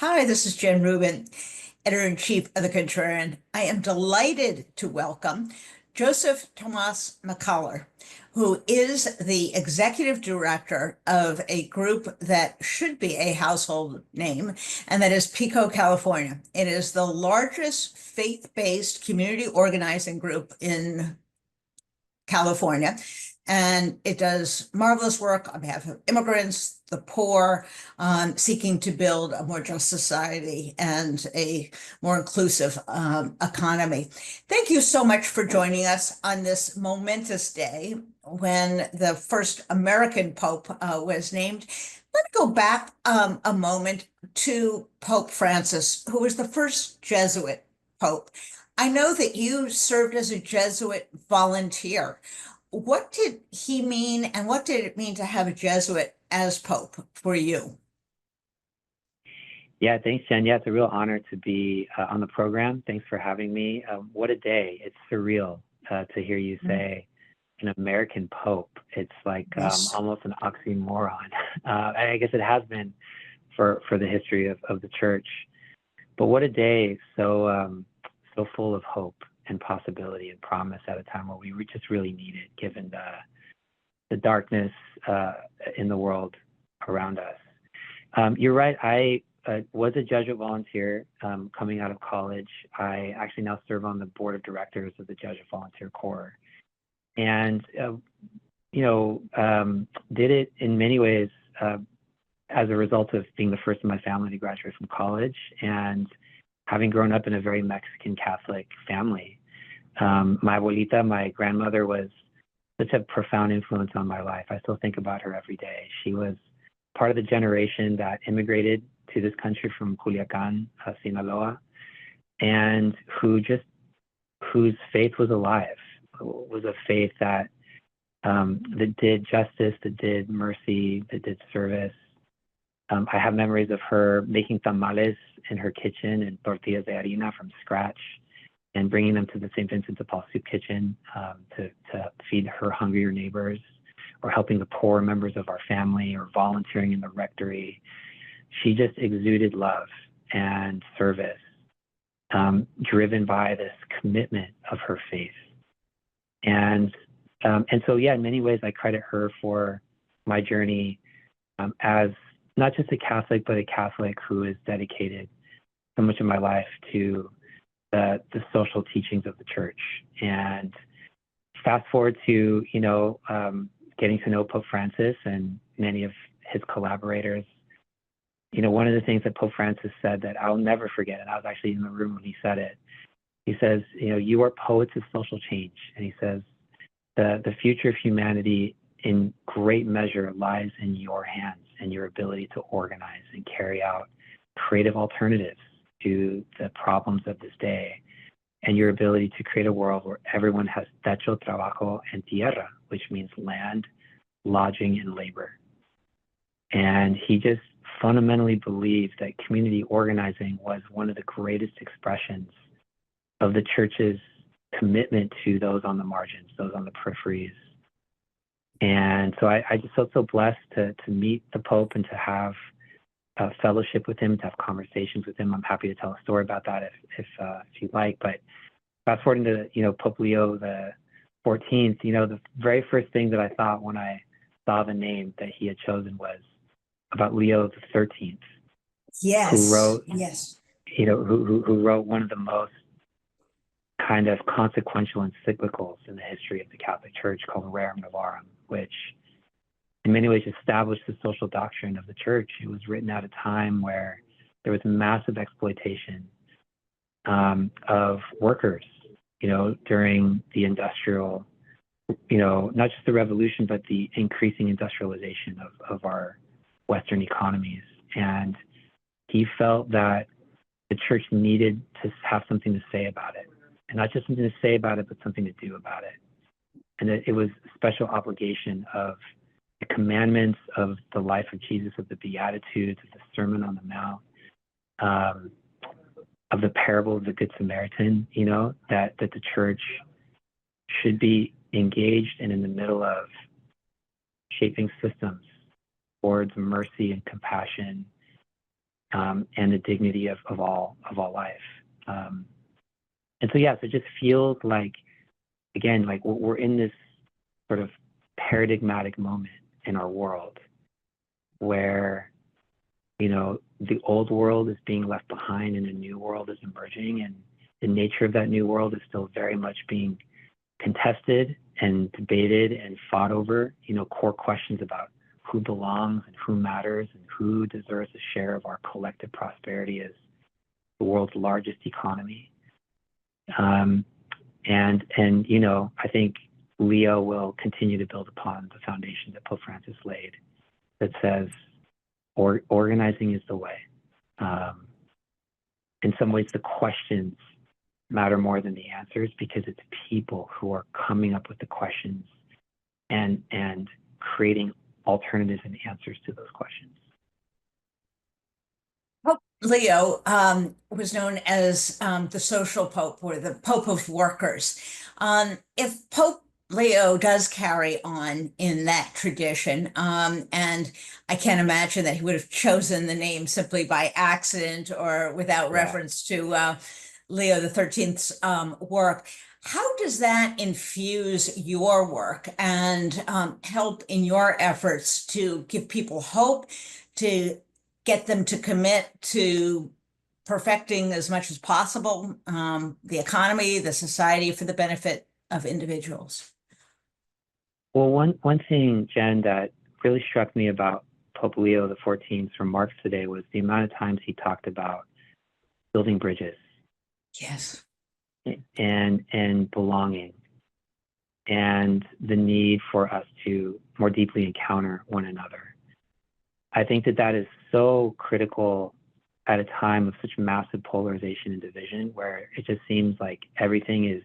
Hi, this is Jen Rubin, editor-in-chief of The Contrarian. I am delighted to welcome Joseph Tomás Mckellar, who is the executive director of a group that should be a household name, and that is Pico, California. It is the largest faith-based community organizing group in California, and it does marvelous work on behalf of immigrants, the poor, seeking to build a more just society and a more inclusive economy. Thank you so much for joining us on this momentous day when the first American Pope was named. Let me go back a moment to Pope Francis, who was the first Jesuit Pope. I know that you served as a Jesuit volunteer. What did he mean, and what did it mean to have a Jesuit as Pope for you? Yeah, thanks, Jen. Yeah, it's a real honor to be on the program. Thanks for having me. What a day. It's surreal to hear you say an American Pope. It's like Yes. almost an oxymoron. I guess it has been for the history of the church. But what a day, so full of hope and possibility and promise at a time where we just really need it, given the darkness in the world around us. You're right. I was a Jesuit volunteer coming out of college. I actually now serve on the board of directors of the Jesuit Volunteer Corps, and did it in many ways as a result of being the first in my family to graduate from college and having grown up in a very Mexican Catholic family. My abuelita, my grandmother, was such a profound influence on my life. I still think about her every day. She was part of the generation that immigrated to this country from Culiacan, Sinaloa, and whose faith was alive, was a faith that did justice, that did mercy, that did service. I have memories of her making tamales in her kitchen and tortillas de harina from scratch and bringing them to the St. Vincent de Paul soup kitchen to feed her hungrier neighbors, or helping the poor members of our family, or volunteering in the rectory. She just exuded love and service, driven by this commitment of her faith. And so, yeah, in many ways, I credit her for my journey as not just a Catholic, but a Catholic who is dedicated so much of my life to the social teachings of the church. And fast forward to, getting to know Pope Francis and many of his collaborators. One of the things that Pope Francis said that I'll never forget, and I was actually in the room when he said it, he says, you are poets of social change. And he says, the future of humanity in great measure lies in your hands and your ability to organize and carry out creative alternatives to the problems of this day, and your ability to create a world where everyone has techo, trabajo, and tierra, which means land, lodging, and labor. And he just fundamentally believed that community organizing was one of the greatest expressions of the church's commitment to those on the margins, those on the peripheries. And so I just felt so blessed to meet the Pope and to have a fellowship with him, to have conversations with him. I'm happy to tell a story about that if you'd like. But fast forwarding to Pope Leo XIV, the very first thing that I thought when I saw the name that he had chosen was about Leo XIII, who Yes, wrote, yes. who wrote one of the most kind of consequential encyclicals in the history of the Catholic Church, called Rerum Novarum, which in many ways established the social doctrine of the church. It was written at a time where there was massive exploitation of workers, during the industrial, not just the revolution, but the increasing industrialization of our Western economies. And he felt that the church needed to have something to say about it. And not just something to say about it, but something to do about it. And that it was a special obligation of the commandments of the life of Jesus, of the Beatitudes, of the Sermon on the Mount, of the parable of the Good Samaritan, that the church should be engaged and in the middle of shaping systems towards mercy and compassion and the dignity of all life. And so, yeah, so it just feels like, again, like we're in this sort of paradigmatic moment in our world where, the old world is being left behind and a new world is emerging, and the nature of that new world is still very much being contested and debated and fought over, core questions about who belongs and who matters and who deserves a share of our collective prosperity as the world's largest economy. I think Leo will continue to build upon the foundation that Pope Francis laid that says, organizing is the way. In some ways, the questions matter more than the answers, because it's people who are coming up with the questions and creating alternatives and answers to those questions. Pope Leo was known as the social pope, or the Pope of workers. If Pope Leo does carry on in that tradition, and I can't imagine that he would have chosen the name simply by accident or without reference to Leo the 13th's work. How does that infuse your work and help in your efforts to give people hope, to get them to commit to perfecting as much as possible the economy, the society, for the benefit of individuals? Well, one thing, Jen, that really struck me about Pope Leo XIV's remarks today was the amount of times he talked about building bridges. Yes. And belonging, and the need for us to more deeply encounter one another. I think that is so critical at a time of such massive polarization and division, where it just seems like everything is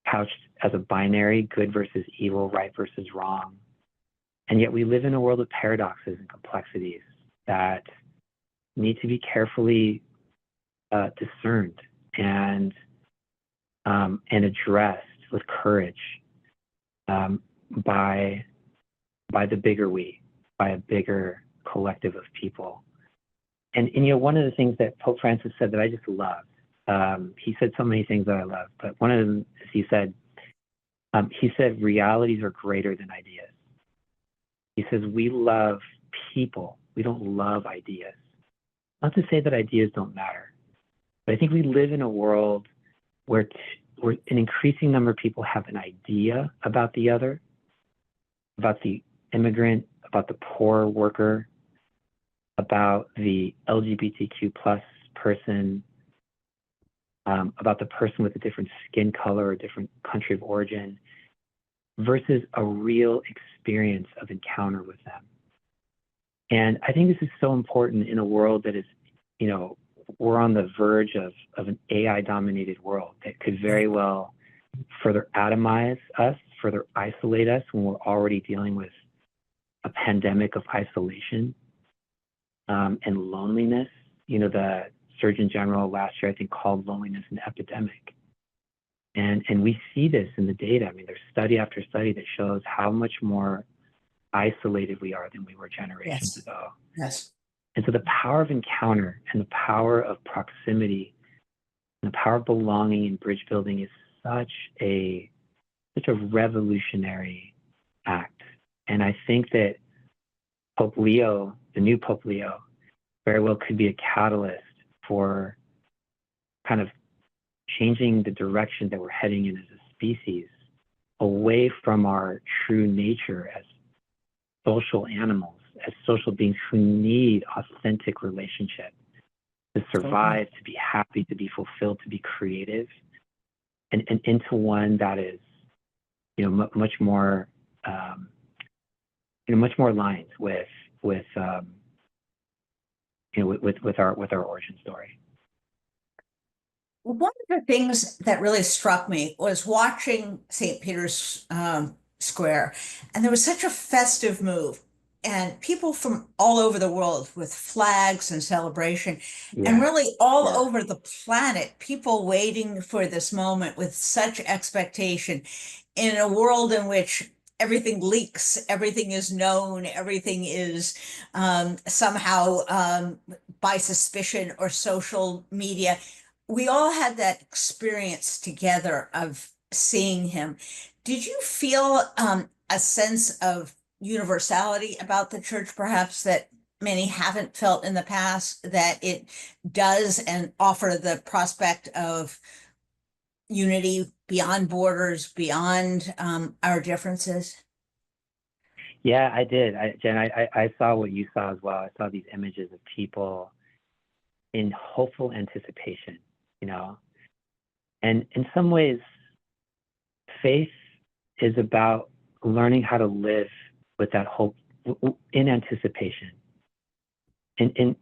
couched as a binary, good versus evil, right versus wrong. And yet we live in a world of paradoxes and complexities that need to be carefully discerned and addressed with courage by the bigger we, by a bigger collective of people. And one of the things that Pope Francis said that I just loved, he said so many things that I love, but one of them is he said realities are greater than ideas. He says we love people, we don't love ideas. Not to say that ideas don't matter, but I think we live in a world where an increasing number of people have an idea about the other, about the immigrant, about the poor worker, about the LGBTQ plus person, about the person with a different skin color or different country of origin, versus a real experience of encounter with them. And I think this is so important in a world that is, we're on the verge of an AI-dominated world that could very well further atomize us, further isolate us when we're already dealing with a pandemic of isolation and loneliness. The Surgeon General last year, I think, called loneliness an epidemic. And we see this in the data. I mean, there's study after study that shows how much more isolated we are than we were generations ago. Yes. And so the power of encounter and the power of proximity and the power of belonging and bridge building is such a revolutionary act. And I think that Pope Leo, the new Pope Leo, very well could be a catalyst for kind of changing the direction that we're heading in as a species, away from our true nature as social animals, as social beings who need authentic relationship to survive, to be happy, to be fulfilled, to be creative, and into one that is, much more aligned with our origin story. One of the things that really struck me was watching St. Peter's Square, and there was such a festive mood, and people from all over the world with flags and celebration, and really all over the planet, people waiting for this moment with such expectation in a world in which everything leaks, everything is known, everything is somehow by suspicion or social media. We all had that experience together of seeing him. Did you feel a sense of universality about the church, perhaps that many haven't felt in the past, that it does and offer the prospect of unity beyond borders, beyond our differences? Yeah, I did. Jen, I saw what you saw as well. I saw these images of people in hopeful anticipation, you know, and in some ways, faith is about learning how to live with that hope in anticipation, in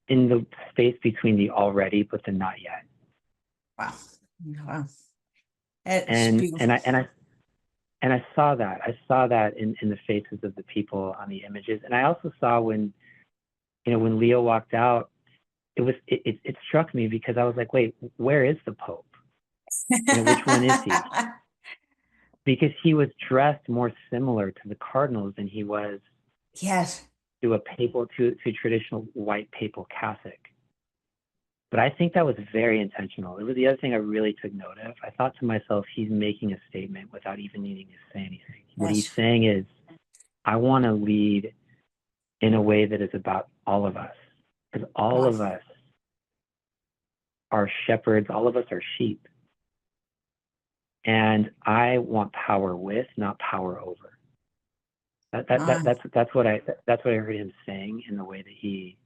the space between the already but the not yet. Wow. Wow. It's And beautiful. I saw that. I saw that in the faces of the people on the images. And I also saw when, you know, when Leo walked out, it struck me because I was like, wait, where is the Pope? You know, which one is he? Because he was dressed more similar to the cardinals than he was Yes. to a traditional white papal cassock. But I think that was very intentional. It was the other thing I really took note of. I thought to myself, he's making a statement without even needing to say anything. What he's Yes. saying is, I want to lead in a way that is about all of us, because all Wow. of us are shepherds, all of us are sheep. And I want power with, not power over. That's what I heard him saying in the way that he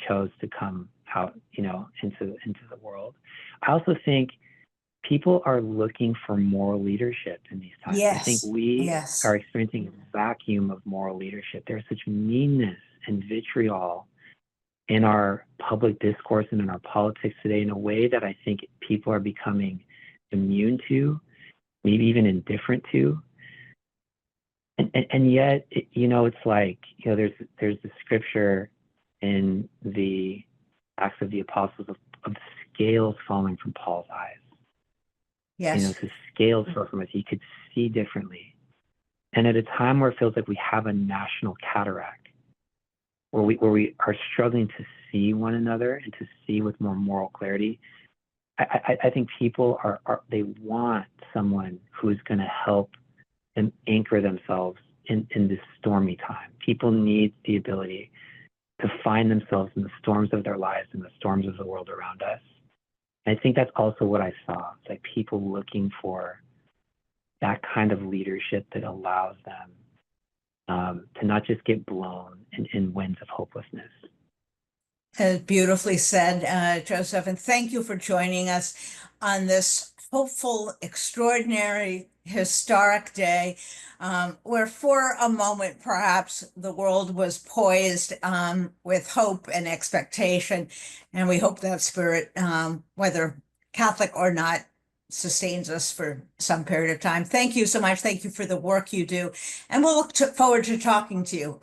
chose to come out, you know, into the world. I also think people are looking for moral leadership in these times. I think Yes. we Yes. are experiencing a vacuum of moral leadership. There's such meanness and vitriol in our public discourse and in our politics today in a way that I think people are becoming immune to, maybe even indifferent to. And yet, you know, it's like, you know, there's the scripture in the Acts of the Apostles of scales falling from Paul's eyes. You know, Yes. the scales fell from us. He could see differently. And at a time where it feels like we have a national cataract, where we are struggling to see one another and to see with more moral clarity, I think people they want someone who's going to help them anchor themselves in this stormy time. People need the ability to find themselves in the storms of their lives and the storms of the world around us. And I think that's also what I saw. It's like people looking for that kind of leadership that allows them to not just get blown in winds of hopelessness. Beautifully said, Joseph. And thank you for joining us on this hopeful, extraordinary, historic day, where for a moment, perhaps the world was poised with hope and expectation. And we hope that spirit, whether Catholic or not, sustains us for some period of time. Thank you so much. Thank you for the work you do. And we'll look forward to talking to you.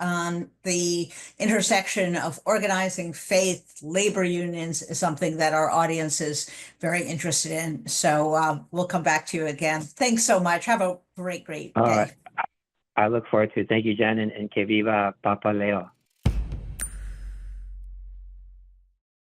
The intersection of organizing, faith, labor unions is something that our audience is very interested in. So we'll come back to you again. Thanks so much. Have a great All right. day. I look forward to it. Thank you, Jen, and que viva Papa Leo.